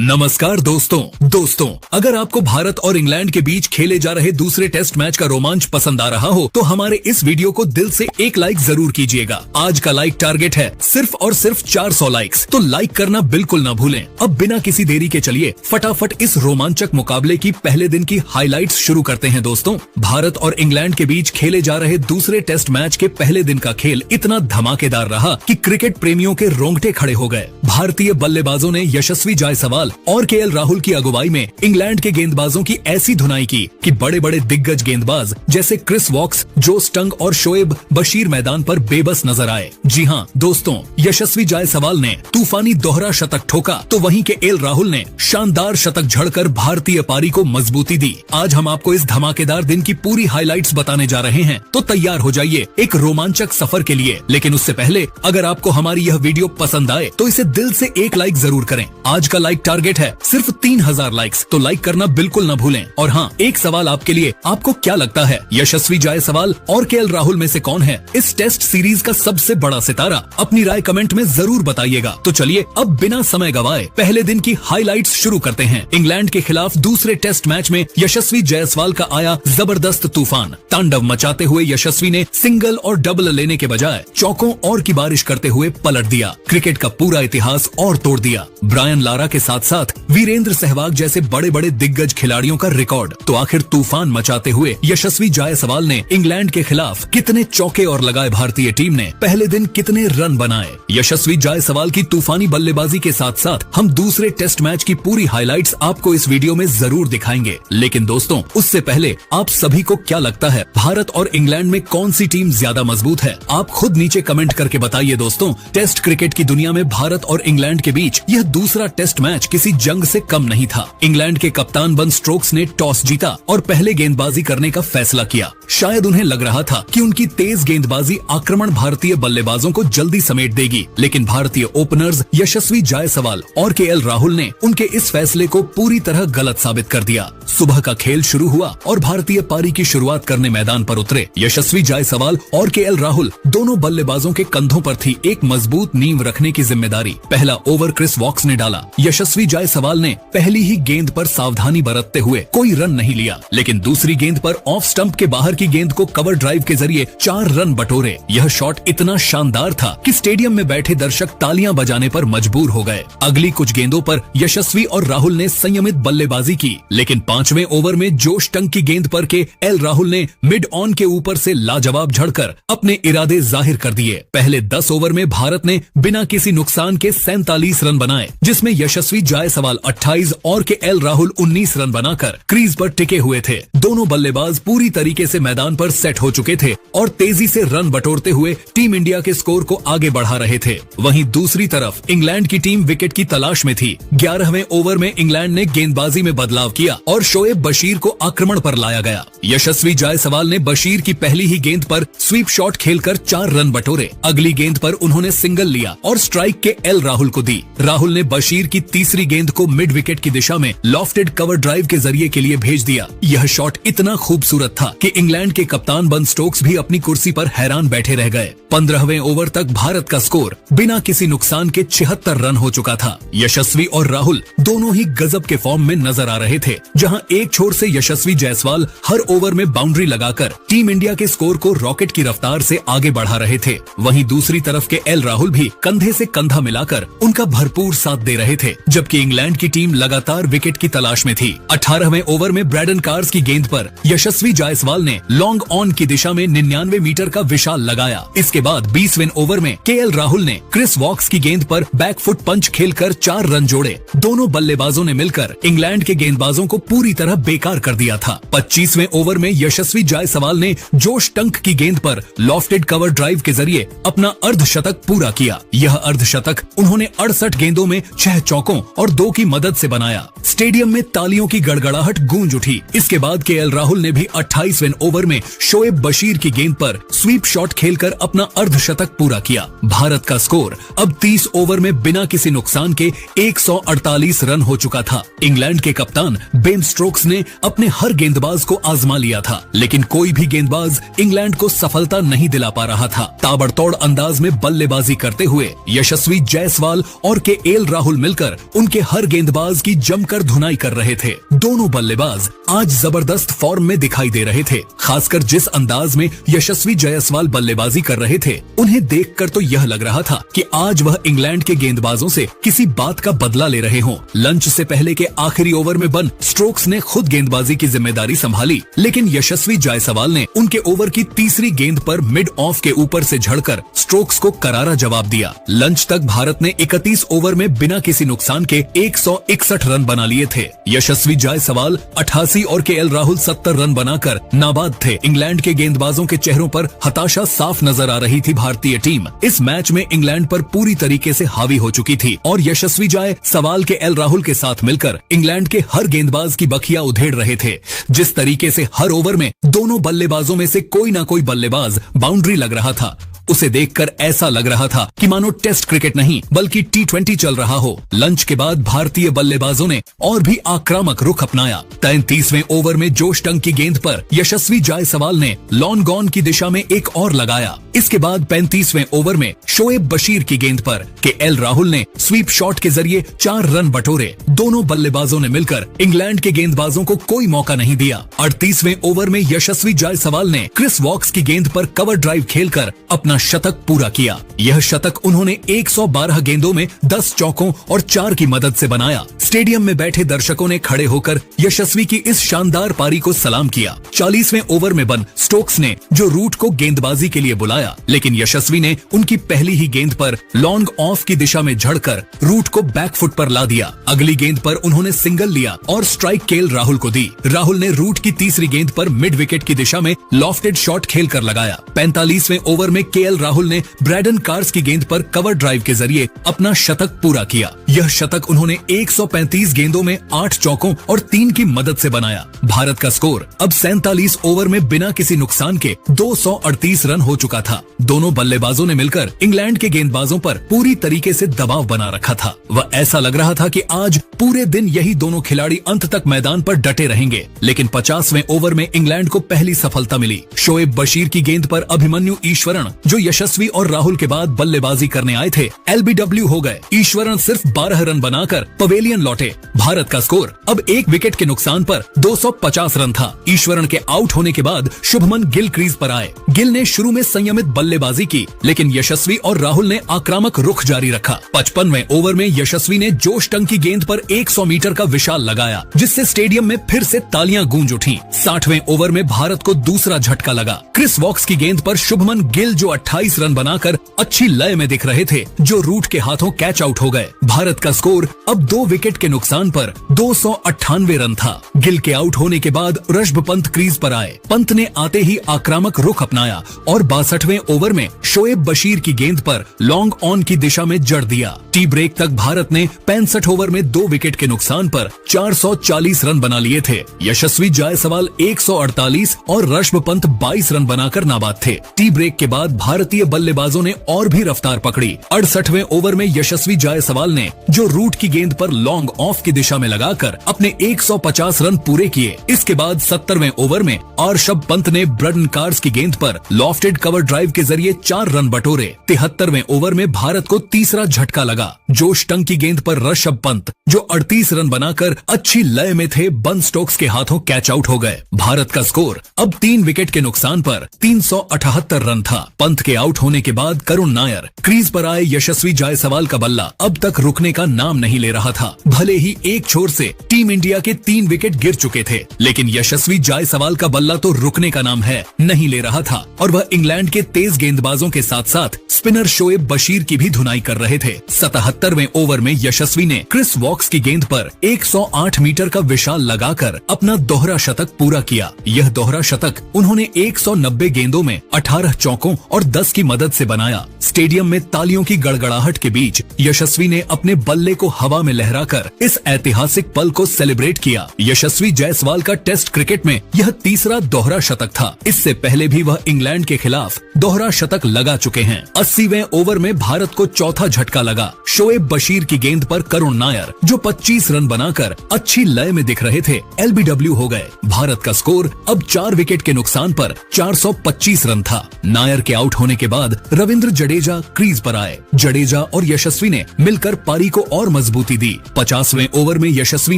नमस्कार दोस्तों, अगर आपको भारत और इंग्लैंड के बीच खेले जा रहे दूसरे टेस्ट मैच का रोमांच पसंद आ रहा हो तो हमारे इस वीडियो को दिल से एक लाइक जरूर कीजिएगा। आज का लाइक टारगेट है सिर्फ और सिर्फ 400 लाइक्स, तो लाइक करना बिल्कुल ना भूलें। अब बिना किसी देरी के चलिए फटाफट इस रोमांचक मुकाबले की पहले दिन की हाइलाइट्स शुरू करते हैं। दोस्तों, भारत और इंग्लैंड के बीच खेले जा रहे दूसरे टेस्ट मैच के पहले दिन का खेल इतना धमाकेदार रहा कि क्रिकेट प्रेमियों के रोंगटे खड़े हो गए। भारतीय बल्लेबाजों ने यशस्वी जायसवाल और केएल राहुल की अगुवाई में इंग्लैंड के गेंदबाजों की ऐसी धुनाई की कि बड़े बड़े दिग्गज गेंदबाज जैसे क्रिस वॉक्स, जो स्टंग और शोएब बशीर मैदान पर बेबस नजर आए। जी हाँ दोस्तों, यशस्वी जायसवाल ने तूफानी दोहरा शतक ठोका तो वहीं केएल राहुल ने शानदार शतक झड़कर भारतीय पारी को मजबूती दी। आज हम आपको इस धमाकेदार दिन की पूरी हाइलाइट्स बताने जा रहे हैं, तो तैयार हो जाइए एक रोमांचक सफर के लिए। लेकिन उससे पहले अगर आपको हमारी यह वीडियो पसंद आए तो इसे दिल से एक लाइक जरूर करें। आज का लाइक टारगेट है सिर्फ 3000 लाइक्स, तो लाइक करना बिल्कुल न भूलें। और हाँ, एक सवाल आपके लिए, आपको क्या लगता है यशस्वी जायसवाल और केएल राहुल में से कौन है इस टेस्ट सीरीज का सबसे बड़ा सितारा? अपनी राय कमेंट में जरूर बताइएगा। तो चलिए अब बिना समय गवाए पहले दिन की हाइलाइट्स शुरू करते हैं। इंग्लैंड के खिलाफ दूसरे टेस्ट मैच में यशस्वी जायसवाल का आया जबरदस्त तूफान। तांडव मचाते हुए यशस्वी ने सिंगल और डबल लेने के बजाय चौकों और की बारिश करते हुए पलट दिया, क्रिकेट का पूरा इतिहास और तोड़ दिया। ब्रायन लारा के साथ साथ वीरेंद्र सहवाग जैसे बड़े बड़े दिग्गज खिलाड़ियों का रिकॉर्ड। तो आखिर तूफान मचाते हुए यशस्वी जायसवाल ने इंग्लैंड के खिलाफ कितने चौके और लगाए भारतीय टीम ने पहले दिन कितने रन बनाए? यशस्वी जायसवाल की तूफानी बल्लेबाजी के साथ साथ हम दूसरे टेस्ट मैच की पूरी हाइलाइट्स आपको इस वीडियो में जरूर दिखाएंगे। लेकिन दोस्तों, उससे पहले आप सभी को क्या लगता है भारत और इंग्लैंड में कौन सी टीम ज्यादा मजबूत है? आप खुद नीचे कमेंट करके बताइए। दोस्तों, टेस्ट क्रिकेट की दुनिया में भारत और इंग्लैंड के बीच यह दूसरा टेस्ट मैच किसी जंग से कम नहीं था। इंग्लैंड के कप्तान बन स्टोक्स ने टॉस जीता और पहले गेंदबाजी करने का फैसला किया। शायद उन्हें लग रहा था कि उनकी तेज गेंदबाजी आक्रमण भारतीय बल्लेबाजों को जल्दी समेट देगी, लेकिन भारतीय ओपनर्स यशस्वी जायसवाल और केएल राहुल ने उनके इस फैसले को पूरी तरह गलत साबित कर दिया। सुबह का खेल शुरू हुआ और भारतीय पारी की शुरुआत करने मैदान पर उतरे यशस्वी जायसवाल और केएल राहुल। दोनों बल्लेबाजों के कंधों पर थी एक मजबूत नींव रखने की जिम्मेदारी। पहला ओवर क्रिस वॉक्स ने डाला। यशस्वी जायसवाल ने पहली ही गेंद पर सावधानी बरतते हुए कोई रन नहीं लिया, लेकिन दूसरी गेंद पर ऑफ स्टंप के बाहर की गेंद को कवर ड्राइव के जरिए 4 रन बटोरे। यह शॉट इतना शानदार था कि स्टेडियम में बैठे दर्शक तालियां बजाने पर मजबूर हो गए। अगली कुछ गेंदों पर यशस्वी और राहुल ने संयमित बल्लेबाजी की, लेकिन 5वें ओवर में जोश टंग की गेंद पर केएल राहुल ने मिड ऑन के ऊपर से लाजवाब झड़कर अपने इरादे जाहिर कर दिए। पहले 10 ओवर में भारत ने बिना किसी नुकसान के 47 रन बनाए, जिसमें यशस्वी जायसवाल 28 और केएल राहुल 19 रन बनाकर क्रीज पर टिके हुए थे। दोनों बल्लेबाज पूरी तरीके से मैदान पर सेट हो चुके थे और तेजी से रन बटोरते हुए टीम इंडिया के स्कोर को आगे बढ़ा रहे थे। वहीं दूसरी तरफ इंग्लैंड की टीम विकेट की तलाश में थी। 11वें ओवर में इंग्लैंड ने गेंदबाजी में बदलाव किया और शोएब बशीर को आक्रमण पर लाया गया। यशस्वी जायसवाल ने बशीर की पहली ही गेंद पर स्वीप शॉट खेलकर 4 रन बटोरे। अगली गेंद पर उन्होंने सिंगल लिया और स्ट्राइक केएल राहुल को दी। राहुल ने बशीर की तीसरी गेंद को मिड विकेट की दिशा में लॉफ्टेड कवर ड्राइव के जरिए के लिए भेज दिया। यह शॉट इतना खूबसूरत था कि इंग्लैंड के कप्तान बन स्टोक्स भी अपनी कुर्सी पर हैरान बैठे रह गए। 15वें ओवर तक भारत का स्कोर बिना किसी नुकसान के 76 रन हो चुका था। यशस्वी और राहुल दोनों ही गजब के फॉर्म में नजर आ रहे थे। जहां एक छोर से यशस्वी जायसवाल हर ओवर में बाउंड्री लगाकर टीम इंडिया के स्कोर को रॉकेट की रफ्तार से आगे बढ़ा रहे थे, वहीं दूसरी तरफ केएल राहुल भी कंधे से कंधा मिलाकर उनका भरपूर साथ दे रहे थे। जबकि इंग्लैंड की टीम लगातार विकेट की तलाश में थी। 18वें ओवर में ब्रैडन कार्स की गेंद पर यशस्वी जायसवाल ने लॉन्ग ऑन की दिशा में 99 मीटर का विशाल लगाया। इसके बाद 20वें ओवर में केएल राहुल ने क्रिस वॉक्स की गेंद पर बैकफुट पंच खेलकर 4 रन जोड़े। दोनों बल्लेबाजों ने मिलकर इंग्लैंड के गेंदबाजों को पूरी तरह बेकार कर दिया था। 25वें ओवर में यशस्वी जायसवाल ने जोश टंक की गेंद पर लॉफ्टेड कवर ड्राइव के जरिए अपना अर्धशतक पूरा किया। यह अर्धशतक उन्होंने 68 गेंदों में 6 चौकों और 2 की मदद से बनाया। स्टेडियम में तालियों की गड़गड़ाहट गूंज उठी। इसके बाद केएल राहुल ने भी 28वें ओवर में शोएब बशीर की गेंद पर स्वीप शॉट खेलकर अपना अर्धशतक पूरा किया। भारत का स्कोर अब 30 ओवर में बिना किसी नुकसान के 148 रन हो चुका था। इंग्लैंड के कप्तान बेन स्टोक्स ने अपने हर गेंदबाज को आजमा लिया था, लेकिन कोई भी गेंदबाज इंग्लैंड को सफलता नहीं दिला पा रहा था। ताबड़तोड़ अंदाज में बल्लेबाजी करते हुए यशस्वी जायसवाल और केएल राहुल मिलकर उनके के हर गेंदबाज की जमकर धुनाई कर रहे थे। दोनों बल्लेबाज आज जबरदस्त फॉर्म में दिखाई दे रहे थे। खासकर जिस अंदाज में यशस्वी जायसवाल बल्लेबाजी कर रहे थे, उन्हें देखकर तो यह लग रहा था कि आज वह इंग्लैंड के गेंदबाजों से किसी बात का बदला ले रहे हों। लंच से पहले के आखिरी ओवर में बन स्टोक्स ने खुद गेंदबाजी की जिम्मेदारी संभाली, लेकिन यशस्वी जायसवाल ने उनके ओवर की तीसरी गेंद पर मिड ऑफ के ऊपर से झड़कर स्टोक्स को करारा जवाब दिया। लंच तक भारत ने 31 ओवर में बिना किसी नुकसान के 161 रन बना लिए थे। यशस्वी जायसवाल 88 और केएल राहुल 70 रन बनाकर नाबाद थे। इंग्लैंड के गेंदबाजों के चेहरों पर हताशा साफ नजर आ रही थी। भारतीय टीम इस मैच में इंग्लैंड पर पूरी तरीके से हावी हो चुकी थी और यशस्वी जायसवाल केएल राहुल के साथ मिलकर इंग्लैंड के हर गेंदबाज की बखिया उधेड़ रहे थे। जिस तरीके से हर ओवर में दोनों बल्लेबाजों में से कोई ना कोई बल्लेबाज बाउंड्री लग रहा था, उसे देखकर ऐसा लग रहा था कि मानो टेस्ट क्रिकेट नहीं बल्कि T20 चल रहा हो। लंच के बाद भारतीय बल्लेबाजों ने और भी आक्रामक रुख अपनाया। 33वें ओवर में जोश टंग की गेंद पर यशस्वी जायसवाल ने लॉन्ग ऑन की दिशा में एक और लगाया। इसके बाद 35वें ओवर में शोएब बशीर की गेंद पर केएल राहुल ने स्वीप शॉट के जरिए 4 रन बटोरे। दोनों बल्लेबाजों ने मिलकर इंग्लैंड के गेंदबाजों को कोई मौका नहीं दिया। 38वें ओवर में यशस्वी जायसवाल ने क्रिस वॉक्स की गेंद पर कवर ड्राइव खेलकर अपना शतक पूरा किया। यह शतक उन्होंने 112 गेंदों में 10 चौकों और 4 की मदद से बनाया। स्टेडियम में बैठे दर्शकों ने खड़े होकर यशस्वी की इस शानदार पारी को सलाम किया। 40वें ओवर में बन स्टोक्स ने जो रूट को गेंदबाजी के लिए बुलाया, लेकिन यशस्वी ने उनकी पहली ही गेंद पर लॉन्ग ऑफ की दिशा में झड़कर रूट को बैकफुट पर ला दिया। अगली गेंद पर उन्होंने सिंगल लिया और स्ट्राइक केएल राहुल को दी। राहुल ने रूट की तीसरी गेंद पर मिड विकेट की दिशा में लॉफ्टेड शॉट खेलकर लगाया। 45वें ओवर में केएल राहुल ने ब्रैडन कार्स की गेंद पर कवर ड्राइव के जरिए अपना शतक पूरा किया। यह शतक उन्होंने 135 गेंदों में 8 चौकों और 3 की मदद से बनाया। भारत का स्कोर अब 47 ओवर में बिना किसी नुकसान के 238 रन हो चुका था। दोनों बल्लेबाजों ने मिलकर इंग्लैंड के गेंदबाजों पर पूरी तरीके से दबाव बना रखा था। वह ऐसा लग रहा था कि आज पूरे दिन यही दोनों खिलाड़ी अंत तक मैदान पर डटे रहेंगे, लेकिन 50वें ओवर में इंग्लैंड को पहली सफलता मिली। शोएब बशीर की गेंद पर अभिमन्यु ईश्वरन, जो यशस्वी और राहुल के बाद बल्लेबाजी करने आए थे, LBW हो गए। ईश्वरन सिर्फ 12 रन बनाकर पवेलियन लौटे। भारत का स्कोर अब 1 विकेट के नुकसान पर 250 रन था। ईश्वरन के आउट होने के बाद शुभमन गिल क्रीज पर आए। गिल ने शुरू में संयमित बल्लेबाजी की, लेकिन यशस्वी और राहुल ने आक्रामक रुख जारी रखा। 55वें ओवर में यशस्वी ने जोश टंग की गेंद पर 100 मीटर का विशाल लगाया, जिससे स्टेडियम में फिर से तालियां गूंज उठी। 60वें ओवर में भारत को दूसरा झटका लगा। क्रिस वॉक्स की गेंद पर शुभमन गिल, जो 28 रन बनाकर अच्छी लय में दिख रहे थे, जो रूट के हाथों कैच आउट हो गए। भारत का स्कोर अब 2 विकेट के नुकसान पर 298 रन था। गिल के आउट होने के बाद ऋषभ पंत क्रीज पर आए। पंत ने आते ही आक्रामक रुख अपनाया और 62वें ओवर में शोएब बशीर की गेंद पर लॉन्ग ऑन की दिशा में जड़ दिया। टी ब्रेक तक भारत ने 65 ओवर में 2 विकेट के नुकसान पर 440 रन बना लिए थे। यशस्वी जायसवाल 148 और ऋषभ पंत 22 रन बनाकर नाबाद थे। टी ब्रेक के बाद भारतीय बल्लेबाजों ने और भी रफ्तार पकड़ी। 68वें ओवर में यशस्वी जायसवाल ने जो रूट की गेंद पर लॉन्ग ऑफ की दिशा में लगाकर अपने 150 रन पूरे किए। इसके बाद 70वें ओवर में ऋषभ पंत ने ब्रैडन कार्स की गेंद पर लॉफ्टेड कवर ड्राइव के जरिए 4 रन बटोरे। 73वें ओवर में भारत को तीसरा झटका लगा। जोश टंग की गेंद पर ऋषभ पंत, जो 38 रन बनाकर अच्छी लय में थे, बन स्टोक्स के हाथों कैच आउट हो गए। भारत का स्कोर अब 3 विकेट के नुकसान पर 378 रन था। पंत के आउट होने के बाद करुण नायर क्रीज पर आए। यशस्वी जायसवाल का बल्ला अब तक रुकने का नाम नहीं ले रहा था। भले ही एक छोर से टीम इंडिया के 3 विकेट गिर चुके थे, लेकिन यशस्वी जायसवाल का बल्ला तो रुकने का नाम नहीं ले रहा था और वह इंग्लैंड के तेज गेंदबाजों के साथ साथ स्पिनर शोएब बशीर की भी धुनाई कर रहे थे। 77वें ओवर में यशस्वी ने क्रिस वॉक्स की गेंद पर 108 मीटर का विशाल लगाकर अपना दोहरा शतक पूरा किया। यह दोहरा शतक उन्होंने 190 गेंदों में 18 चौकों और 10 की मदद से बनाया। स्टेडियम में तालियों की गड़गड़ाहट के बीच यशस्वी ने अपने बल्ले को हवा में लहराकर इस ऐतिहासिक पल को सेलिब्रेट किया। यशस्वी जायसवाल का टेस्ट क्रिकेट में यह तीसरा दोहरा शतक था। इससे पहले भी वह इंग्लैंड के खिलाफ दोहरा दोहरा शतक लगा चुके हैं। 80वें ओवर में भारत को चौथा झटका लगा। शोएब बशीर की गेंद पर करुण नायर, जो 25 रन बनाकर अच्छी लय में दिख रहे थे, एलबीडब्ल्यू हो गए। भारत का स्कोर अब 4 विकेट के नुकसान पर 425 रन था। नायर के आउट होने के बाद रविंद्र जडेजा क्रीज पर आए। जडेजा और यशस्वी ने मिलकर पारी को और मजबूती दी। 50वें ओवर में यशस्वी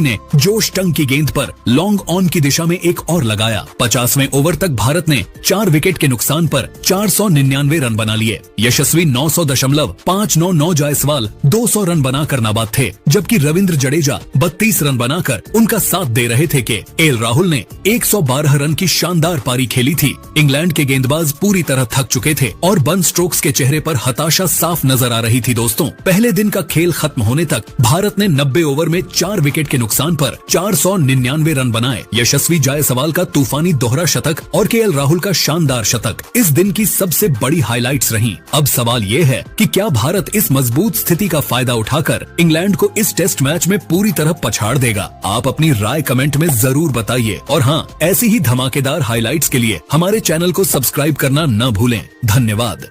ने जोश टंग की गेंद पर लॉन्ग ऑन की दिशा में एक और लगाया। 50वें ओवर तक भारत ने 4 विकेट के नुकसान पर 499 रन बना लिए। यशस्वी 900.599 जायसवाल 200 रन बनाकर नाबाद थे, जबकि रविंद्र जडेजा 32 रन बनाकर उनका साथ दे रहे थे कि एल राहुल ने 112 रन की शानदार पारी खेली थी। इंग्लैंड के गेंदबाज पूरी तरह थक चुके थे और बन स्ट्रोक्स के चेहरे पर हताशा साफ नजर आ रही थी। दोस्तों, पहले दिन का खेल खत्म होने तक भारत ने 90 ओवर में 4 विकेट के नुकसान पर 499 रन बनाए। यशस्वी जायसवाल का तूफानी दोहरा शतक और केएल राहुल का शानदार शतक इस दिन की सबसे बड़ी हाइलाइट्स रहीं। अब सवाल ये है कि क्या भारत इस मजबूत स्थिति का फायदा उठाकर इंग्लैंड को इस टेस्ट मैच में पूरी तरह पछाड़ देगा? आप अपनी राय कमेंट में जरूर बताइए और हाँ, ऐसी ही धमाकेदार हाइलाइट्स के लिए हमारे चैनल को सब्सक्राइब करना न भूलें। धन्यवाद।